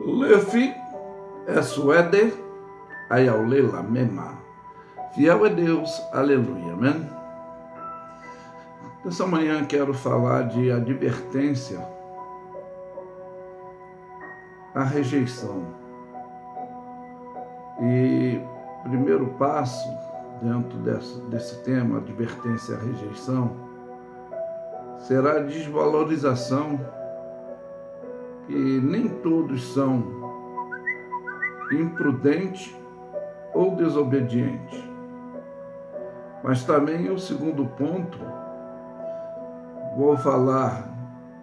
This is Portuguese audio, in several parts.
Lefi Suede Ayaulela Mema. Fiel é Deus, aleluia, amém? Nessa manhã quero falar de advertência à rejeição. E primeiro passo dentro desse tema, advertência à rejeição, será a desvalorização, que nem todos são imprudentes ou desobedientes. Mas também o segundo ponto, vou falar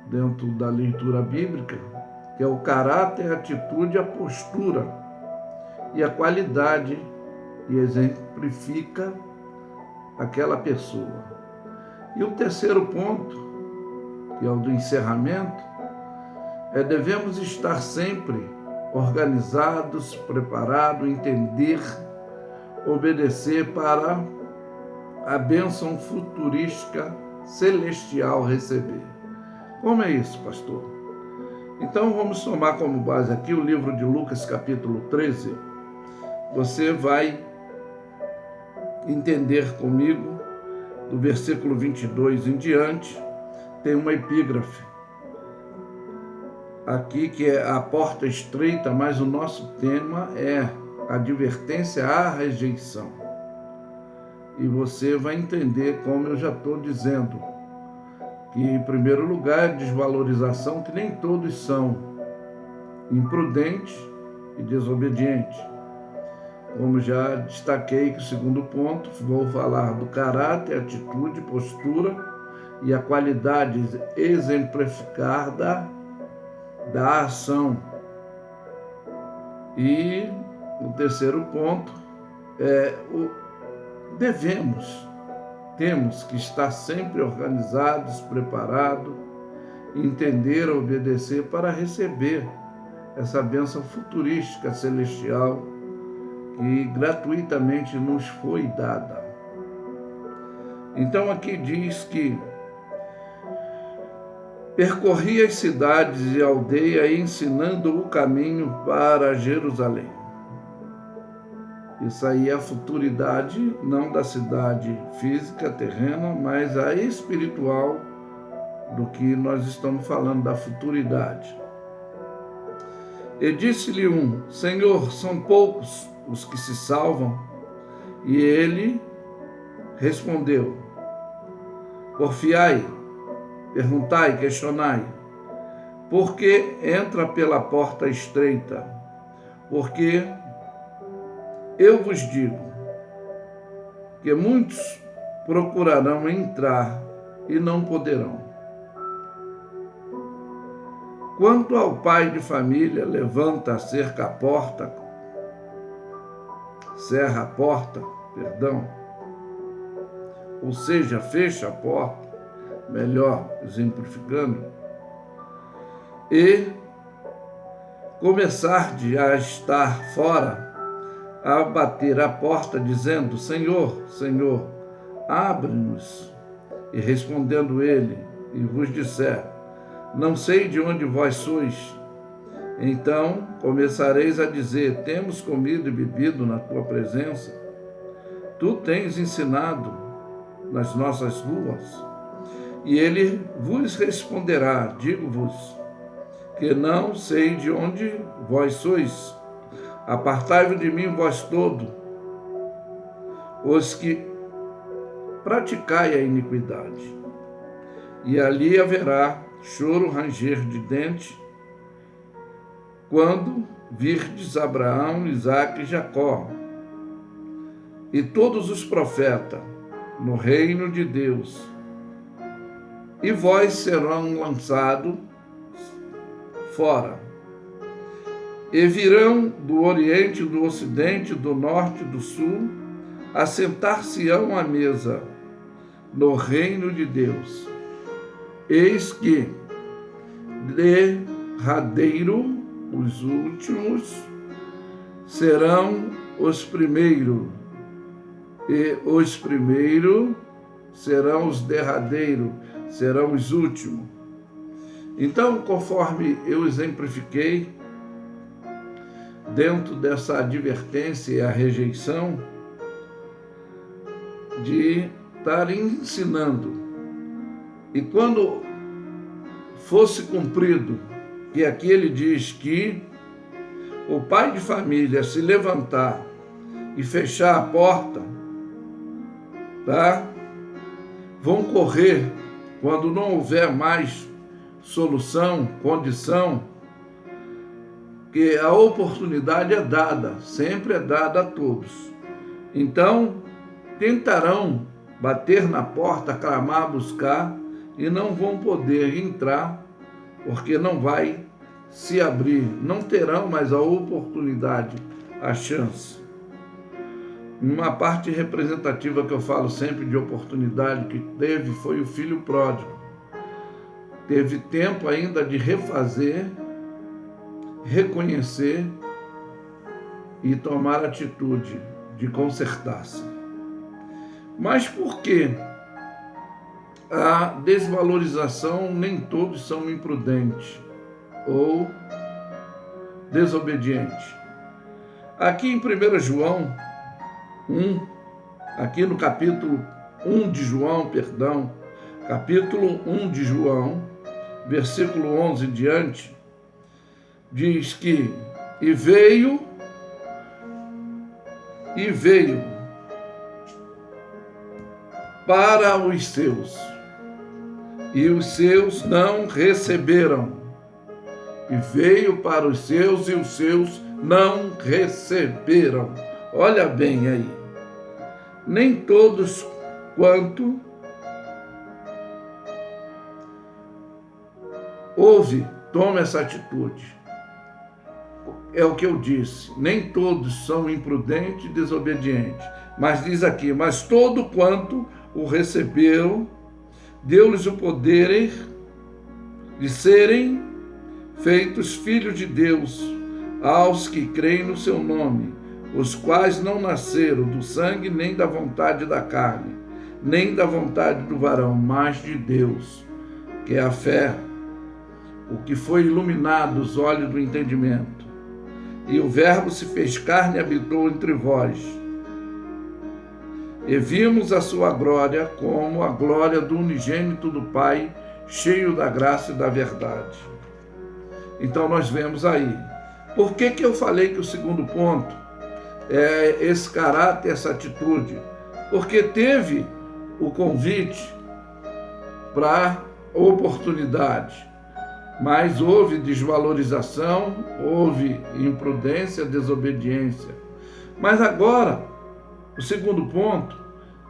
dentro da leitura bíblica, que é o caráter, a atitude, a postura e a qualidade que exemplifica aquela pessoa. E o terceiro ponto, que é o do encerramento, devemos estar sempre organizados, preparados, entender, obedecer para a bênção futurística celestial receber. Como é isso, pastor? Então vamos tomar como base aqui o livro de Lucas, capítulo 13. Você vai entender comigo, do versículo 22 em diante, tem uma epígrafe aqui que é a porta estreita, mas o nosso tema é advertência à rejeição. E você vai entender, como eu já estou dizendo, que em primeiro lugar, desvalorização, que nem todos são imprudentes e desobedientes. Como já destaquei que o segundo ponto, vou falar do caráter, atitude, postura e a qualidade exemplificada da ação. E o terceiro ponto é temos que estar sempre organizados, preparados, entender, obedecer para receber essa bênção futurística celestial que gratuitamente nos foi dada. Então aqui diz que percorria as cidades e aldeias ensinando o caminho para Jerusalém. Isso aí é a futuridade, não da cidade física, terrena, mas a espiritual do que nós estamos falando, da futuridade. E disse-lhe um: Senhor, são poucos os que se salvam? E ele respondeu: Porfiai, perguntai, questionai, porque entra pela porta estreita, porque eu vos digo que muitos procurarão entrar e não poderão. Quanto ao pai de família, levanta, cerra a porta, ou seja, fecha a porta, melhor exemplificando, e começar a estar fora, a bater a porta, dizendo: Senhor, Senhor, abre-nos. E respondendo ele, e vos disser: Não sei de onde vós sois. Então começareis a dizer: Temos comido e bebido na tua presença. Tu tens ensinado nas nossas ruas. E ele vos responderá: Digo-vos que não sei de onde vós sois. Apartai-vos de mim, vós todos, os que praticai a iniquidade. E ali haverá choro, ranger de dentes, quando virdes Abraão, Isaque e Jacó, e todos os profetas, no reino de Deus. E vós serão lançados fora. E virão do Oriente, do Ocidente, do Norte, do Sul, assentar-se-ão à mesa no reino de Deus. Eis que derradeiro os últimos serão os primeiros, e os primeiros serão os derradeiros, serão os últimos. Então, conforme eu exemplifiquei, dentro dessa advertência e a rejeição, de estar ensinando. E quando fosse cumprido, que aqui ele diz que o pai de família se levantar e fechar a porta, tá? Vão correr quando não houver mais solução, condição, que a oportunidade é dada, sempre é dada a todos. Então, tentarão bater na porta, clamar, buscar, e não vão poder entrar, porque não vai se abrir, não terão mais a oportunidade, a chance. Uma parte representativa que eu falo sempre de oportunidade que teve foi o filho pródigo. Teve tempo ainda de refazer, reconhecer e tomar atitude de consertar-se. Mas por que a desvalorização? Nem todos são imprudentes ou desobedientes. Aqui em 1 João 1, aqui no capítulo 1 de João, capítulo 1 de João, versículo 11 em diante, diz que e veio para os seus, e os seus não receberam. E veio para os seus, e os seus não receberam. Olha bem aí. Nem todos quanto ouve, toma essa atitude. É o que eu disse. Nem todos são imprudentes e desobedientes. Mas diz aqui, mas todo quanto o receberam, deu-lhes o poder de serem feitos filhos de Deus, aos que creem no seu nome, os quais não nasceram do sangue, nem da vontade da carne, nem da vontade do varão, mas de Deus, que é a fé, o que foi iluminado os olhos do entendimento. E o Verbo se fez carne e habitou entre vós. E vimos a sua glória como a glória do unigênito do Pai, cheio da graça e da verdade. Então nós vemos aí. Por que eu falei que o segundo ponto é esse caráter, essa atitude? Porque teve o convite para oportunidade, mas houve desvalorização, houve imprudência, desobediência. Mas agora, o segundo ponto,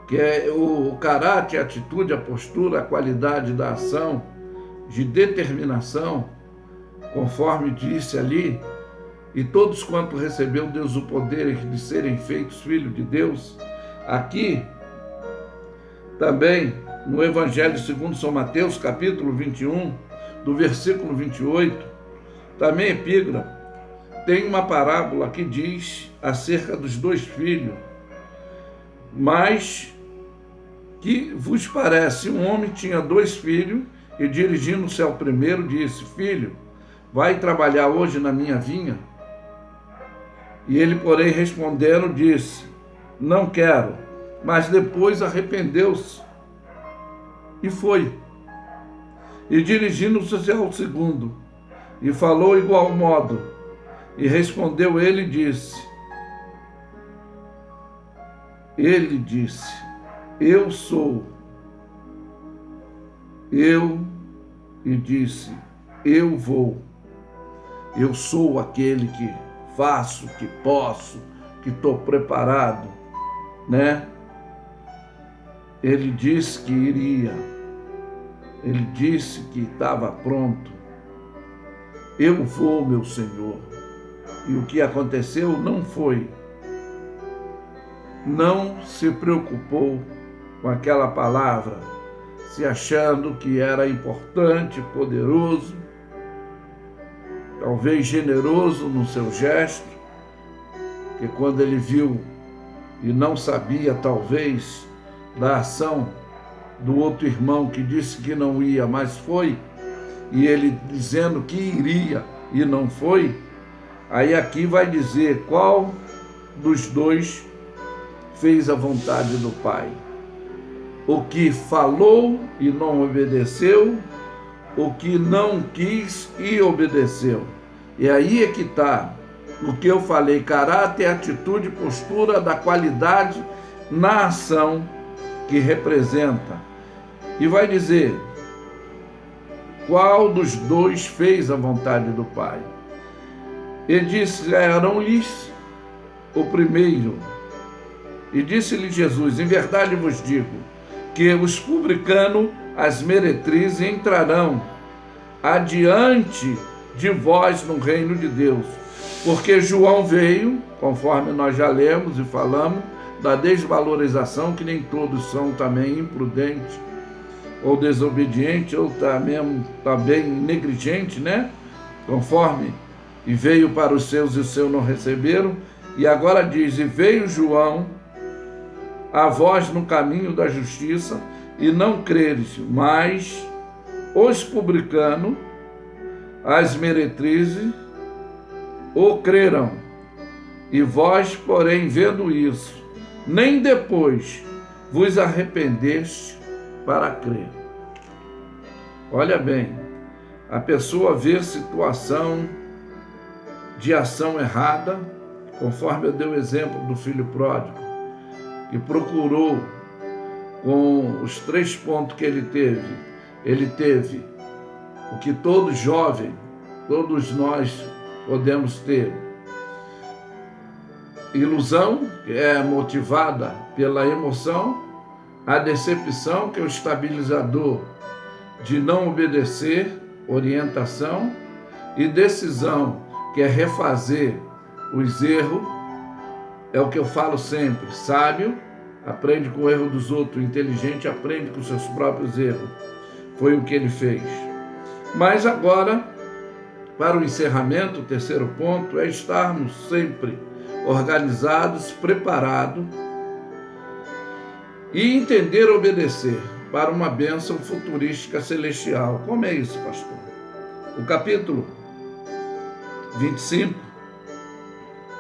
que é o caráter, a atitude, a postura, a qualidade da ação, de determinação, conforme disse ali, e todos quanto recebeu Deus o poder de serem feitos filhos de Deus. Aqui, também, no Evangelho segundo São Mateus, capítulo 21, do versículo 28, também epígrafe, tem uma parábola que diz acerca dos dois filhos. Mas que vos parece? Um homem tinha dois filhos e, dirigindo-se ao primeiro, disse: Filho, vai trabalhar hoje na minha vinha? E ele, porém, respondendo, disse: Não quero. Mas depois arrependeu-se e foi. E dirigindo-se ao segundo, e falou igual modo. E respondeu ele e disse: Eu sou. E disse: Eu vou. Eu sou aquele que faço, que posso, que estou preparado, né? Ele disse que iria. Ele disse que estava pronto. Eu vou, meu Senhor. E o que aconteceu não foi. Não se preocupou com aquela palavra, se achando que era importante, poderoso, talvez generoso no seu gesto, que quando ele viu e não sabia, talvez, da ação do outro irmão que disse que não ia, mas foi, e ele dizendo que iria e não foi, Aí aqui vai dizer qual dos dois fez a vontade do Pai. O que falou e não obedeceu, o que não quis e obedeceu. E aí é que está o que eu falei: caráter, atitude, postura da qualidade na ação que representa. E vai dizer qual dos dois fez a vontade do Pai. E disseram-lhes o primeiro. E disse-lhe Jesus: em verdade vos digo, que os publicanos, as meretrizes, entrarão adiante de vós no reino de Deus. Porque João veio, conforme nós já lemos e falamos, da desvalorização, que nem todos são também imprudentes, ou desobedientes, ou também negligentes, né? Conforme, e veio para os seus e os seus não receberam. E agora diz: e veio João a vós no caminho da justiça, e não creres, mas os publicanos, as meretrizes, o crerão. E vós, porém, vendo isso, nem depois vos arrependeste para crer. Olha bem, a pessoa vê situação de ação errada, conforme eu dei o exemplo do filho pródigo, que procurou, com os 3 pontos que ele teve o que todo jovem, todos nós podemos ter: ilusão, que é motivada pela emoção; a decepção, que é o estabilizador de não obedecer orientação; e decisão, que é refazer os erros. É o que eu falo sempre: sábio aprende com o erro dos outros, inteligente aprende com seus próprios erros. Foi o que ele fez. Mas agora, para o encerramento, o 3º ponto é estarmos sempre organizados, preparados, e entender obedecer para uma bênção futurística celestial. Como é isso, pastor? O capítulo 25,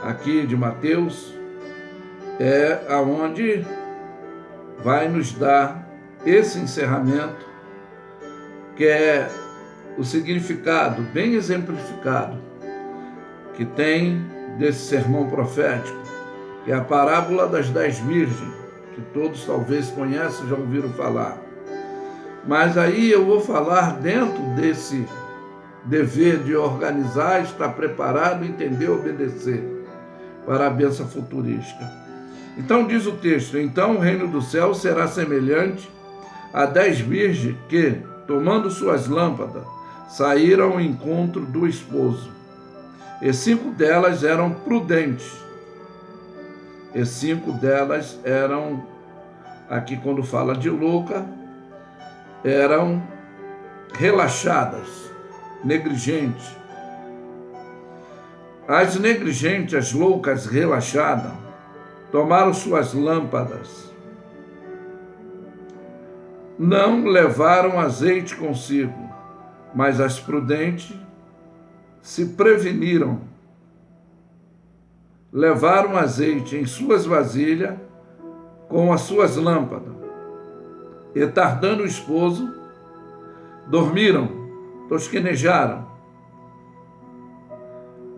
aqui de Mateus, é aonde vai nos dar esse encerramento, que é o significado bem exemplificado que tem desse sermão profético, que é a parábola das 10 virgens, que todos talvez conhecem, já ouviram falar. Mas aí eu vou falar dentro desse dever de organizar, estar preparado, entender, obedecer para a bênção futurística. Então diz o texto: então o reino do céu será semelhante a 10 virgens que, tomando suas lâmpadas, saíram ao encontro do esposo. E 5 delas eram prudentes. E 5 delas eram, aqui quando fala de louca, eram relaxadas, negligentes. As negligentes, as loucas, relaxadas, tomaram suas lâmpadas, não levaram azeite consigo, mas as prudentes se preveniram, levaram azeite em suas vasilhas com as suas lâmpadas, e tardando o esposo, dormiram, tosquenejaram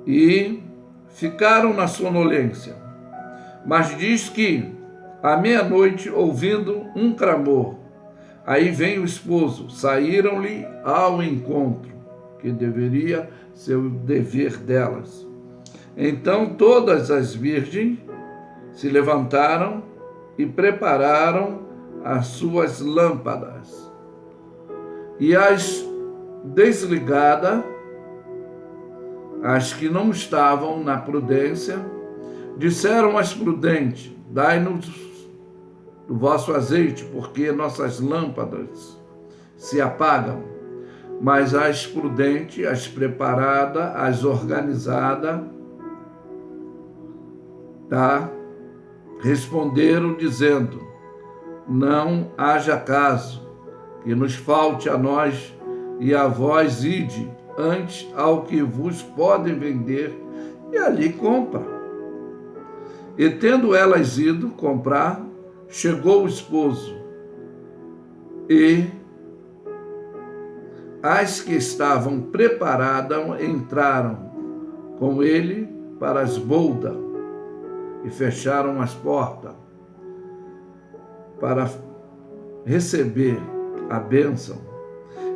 e ficaram na sonolência. Mas diz que à meia-noite, ouvindo um clamor, aí vem o esposo, saíram-lhe ao encontro, que deveria ser o dever delas. Então todas as virgens se levantaram e prepararam as suas lâmpadas. E as desligadas, as que não estavam na prudência, disseram às prudentes: dai-nos do vosso azeite, porque nossas lâmpadas se apagam. Mas as prudentes, as preparadas, as organizadas, responderam dizendo: não haja caso que nos falte a nós e a vós ide, antes ao que vos podem vender e ali compra. E tendo elas ido comprar, chegou o esposo, e as que estavam preparadas entraram com ele para as boldas e fecharam as portas para receber a bênção.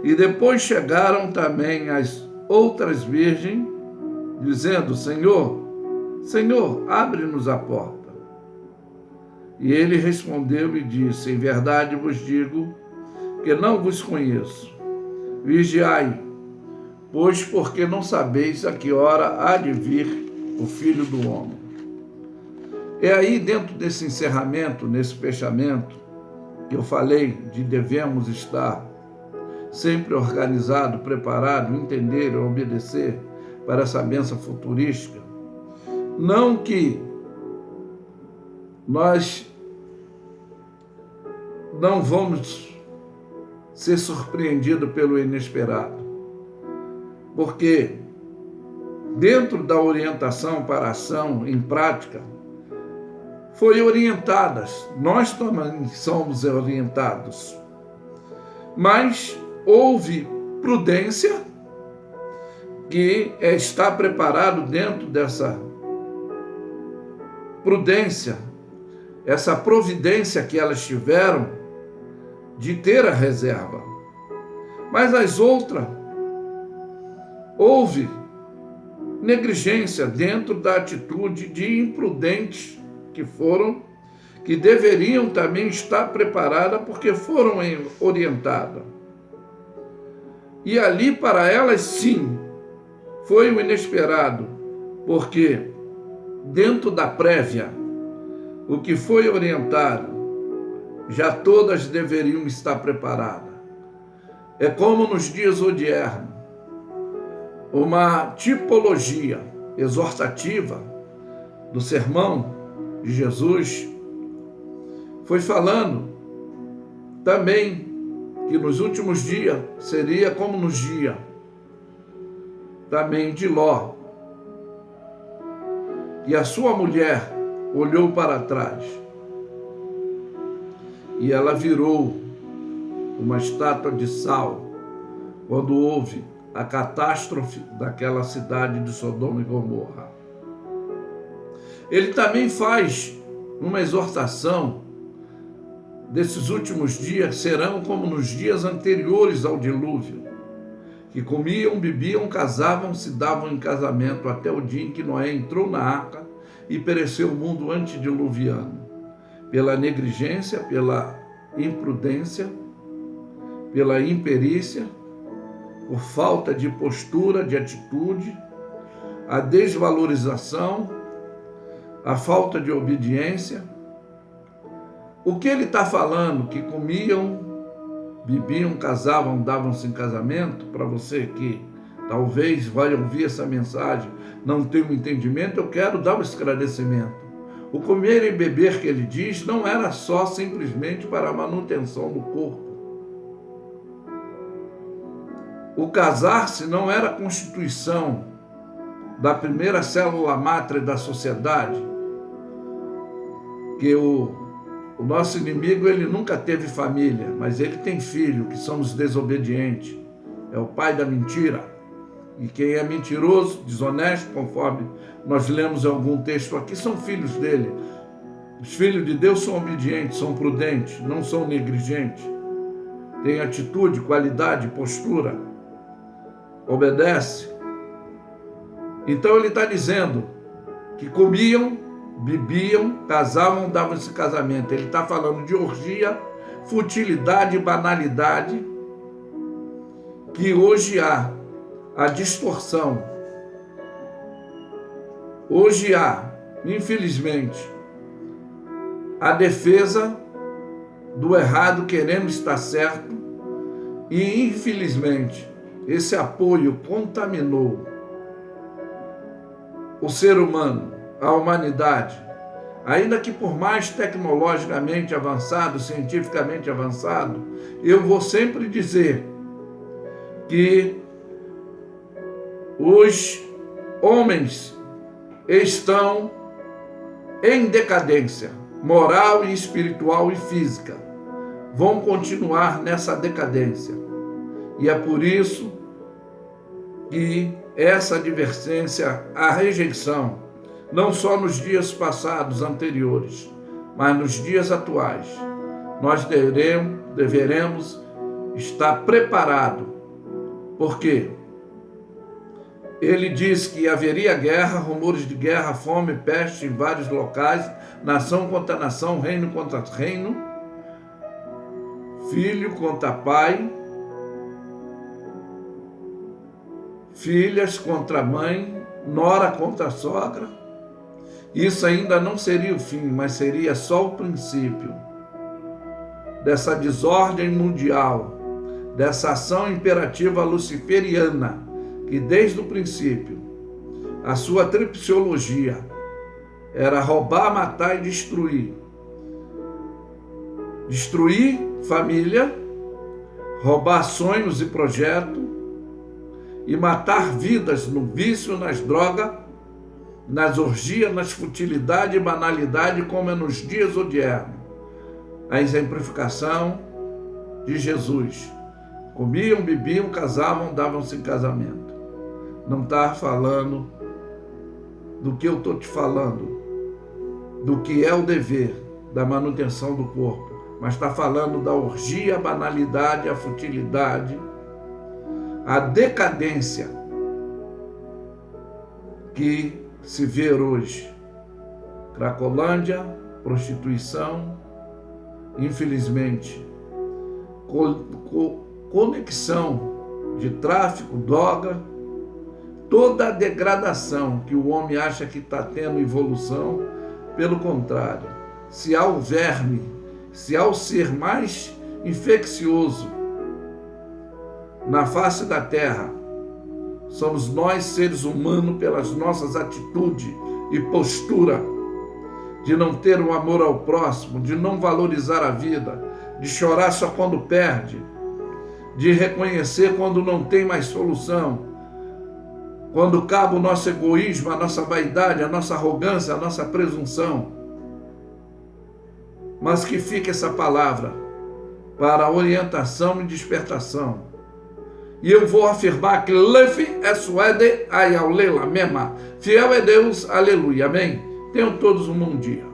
E depois chegaram também as outras virgens, dizendo: Senhor, Senhor, abre-nos a porta. E ele respondeu e disse: Em verdade vos digo que não vos conheço. Vigiai, pois porque não sabeis a que hora há de vir o Filho do Homem. É aí, dentro desse encerramento, nesse fechamento, que eu falei de devemos estar sempre organizado, preparado, entender e obedecer para essa bênção futurística. Não que nós não vamos ser surpreendidos pelo inesperado, porque dentro da orientação para a ação em prática, foi orientadas, nós também somos orientados, mas houve prudência que está preparado dentro dessa prudência, essa providência que elas tiveram de ter a reserva. Mas as outras, houve negligência dentro da atitude de imprudentes que foram, que deveriam também estar preparadas porque foram orientadas. E ali para elas sim, foi o inesperado, porque dentro da prévia, o que foi orientado, já todas deveriam estar preparadas. É como nos dias odiernos, uma tipologia exortativa do sermão de Jesus foi falando também que nos últimos dias seria como nos dias também de Ló, que a sua mulher olhou para trás e ela virou uma estátua de sal quando houve a catástrofe daquela cidade de Sodoma e Gomorra. Ele também faz uma exortação desses últimos dias serão como nos dias anteriores ao dilúvio, que comiam, bebiam, casavam, se davam em casamento até o dia em que Noé entrou na arca e pereceu o mundo antediluviano, pela negligência, pela imprudência, pela imperícia, por falta de postura, de atitude, a desvalorização, a falta de obediência. O que ele está falando? Que comiam, bebiam, casavam, davam-se em casamento. Para você que talvez vai ouvir essa mensagem, não tem um entendimento, eu quero dar um esclarecimento. O comer e beber que ele diz não era só simplesmente para a manutenção do corpo. O casar-se não era a constituição da primeira célula máter da sociedade, que o nosso inimigo, ele nunca teve família, mas ele tem filho, que são os desobedientes. É o pai da mentira. E quem é mentiroso, desonesto, conforme nós lemos em algum texto aqui, são filhos dele. Os filhos de Deus são obedientes, são prudentes, não são negligentes. Têm atitude, qualidade, postura. Obedece. Então ele está dizendo que comiam, bebiam, casavam, davam-se casamento. Ele está falando de orgia, futilidade e banalidade, que hoje há a distorção. Hoje há, infelizmente, a defesa do errado querendo estar certo e, infelizmente, esse apoio contaminou o ser humano, a humanidade, ainda que por mais tecnologicamente avançado, cientificamente avançado, eu vou sempre dizer que os homens estão em decadência moral e espiritual e física. Vão continuar nessa decadência. E é por isso que essa advertência, a rejeição, não só nos dias passados, anteriores, mas nos dias atuais, nós deveremos estar preparados. Por quê? Ele diz que haveria guerra, rumores de guerra, fome, peste em vários locais, nação contra nação, reino contra reino, filho contra pai, filhas contra mãe, nora contra sogra. Isso ainda não seria o fim, mas seria só o princípio dessa desordem mundial, dessa ação imperativa luciferiana, que desde o princípio a sua tripsiologia era roubar, matar e destruir. Destruir família, roubar sonhos e projetos e matar vidas no vício, nas drogas, nas orgias, nas futilidades e banalidade, como é nos dias odiernos. A exemplificação de Jesus. Comiam, bebiam, casavam, davam-se em casamento. Não está falando do que eu estou te falando, do que é o dever da manutenção do corpo, mas está falando da orgia, a banalidade, a futilidade, a decadência que se vê hoje. Cracolândia, prostituição, infelizmente, conexão de tráfico, droga, toda a degradação que o homem acha que está tendo evolução. Pelo contrário, se há o verme, se há o ser mais infeccioso na face da terra, somos nós, seres humanos, pelas nossas atitudes e postura de não ter um amor ao próximo, de não valorizar a vida, de chorar só quando perde, de reconhecer quando não tem mais solução, quando acaba o nosso egoísmo, a nossa vaidade, a nossa arrogância, a nossa presunção. Mas que fique essa palavra para orientação e despertação. E eu vou afirmar que Lefi é suede ayaulela mema. Fiel é Deus, aleluia, amém. Tenham todos um bom dia.